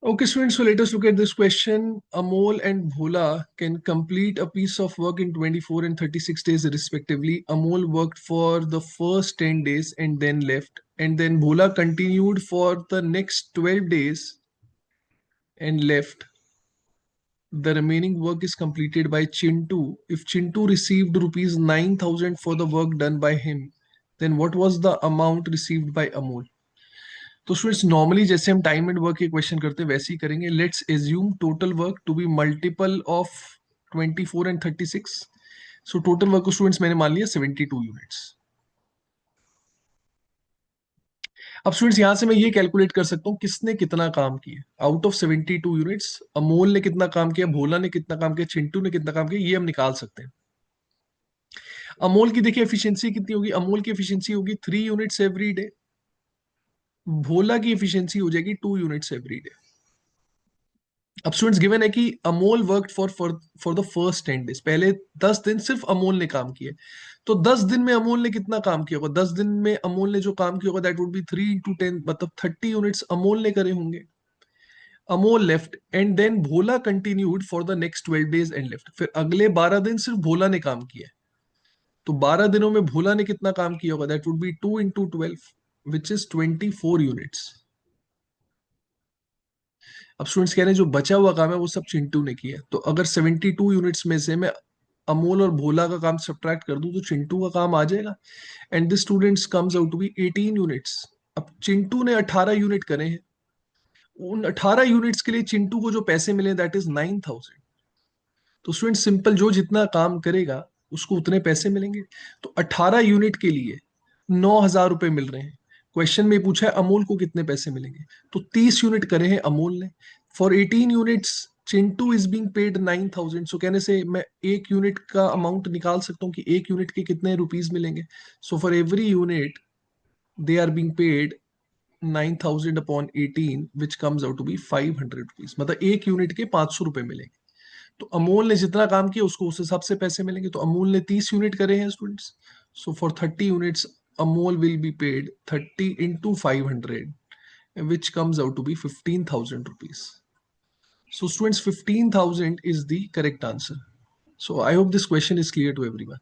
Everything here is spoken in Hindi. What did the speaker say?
Okay, students, so let us look at this question. Amol and Bhola can complete a piece of work in 24 and 36 days respectively. Amol worked for the first 10 days and then left. And then Bhola continued for the next 12 days and left. The remaining work is completed by Chintu. If Chintu received rupees 9,000 for the work done by him, then what was the amount received by Amol? तो स्टूडेंट्स नॉर्मली जैसे हम टाइम एंड वर्क के क्वेश्चन करते हैं वैसे ही करेंगे. Let's assume total work to be multiple of 24 and 36. So total work को स्टूडेंट्स मैंने मान लिया 72 यूनिट्स. अब स्टूडेंट्स यहां से मैं ये कैलकुलेट कर सकता हूँ किसने कितना काम किया. आउट ऑफ 72 यूनिट्स अमोल ने कितना काम किया, भोला ने कितना काम किया, चिंटू ने कितना काम किया, ये हम निकाल सकते हैं. अमोल की देखिए एफिशिएंसी कितनी होगी. अमोल की एफिशिएंसी होगी 3 यूनिट्स एवरी डे. भोला की एफिशिएंसी हो जाएगी 2 यूनिट्स एवरी डे. अब स्टूडेंट्स गिवन है कि Amol work for the first 10 days. पहले 10 दिन सिर्फ अमोल ने काम किया. तो 10 दिन में अमोल ने कितना काम किया होगा. 10 दिन में अमोल ने जो काम किया होगा दैट वुड बी 3 इंटू 10, मतलब 30 यूनिट्स अमोल ने करे होंगे. Amol left and then Bhola continued for the next 12 days and left. फिर अगले 12 दिन सिर्फ भोला ने काम किया. तो 12 दिनों में भोला ने कितना काम किया होगा. That would be 2 into 12 which is 24 units. अब स्टूडेंट्स कह रहे हैं जो बचा हुआ काम है वो सब चिंटू ने किया. तो अगर 72 यूनिट्स में से मैं अमोल और भोला का काम सब्ट्रैक्ट कर दूं तो चिंटू का काम आ जाएगा. And this students comes out to be 18 units. अब चिंटू ने 18 यूनिट करे हैं. उन 18 यूनिट्स के लिए चिंटू को जो पैसे मिले दैट इज 9,000. तो स्टूडेंट सिंपल, जो जितना काम करेगा उसको उतने पैसे मिलेंगे. तो 18 यूनिट के लिए 9,000 रुपए मिल रहे हैं. क्वेश्चन में पूछा है अमोल को कितने पैसे मिलेंगे. तो 30 यूनिट करे हैं अमोल ने. For 18 units Chintu is being paid 9,000. सो कहने से मैं एक यूनिट का अमाउंट निकाल सकता हूँ कि एक यूनिट के कितने रुपीज मिलेंगे. So for every unit they are being paid 9,000 upon 18 which comes out to be 500 rupees. मतलब एक यूनिट के 500 रुपए मिलेंगे. तो अमोल ने जितना काम किया उसको उस हिसाब से पैसे मिलेंगे. तो अमोल ने 30 यूनिट करे हैं students. So for 30 units Amol will be paid 30 into 500 which comes out to be 15,000 rupees. So students, 15,000 is the correct answer. So I hope this question is clear to everyone.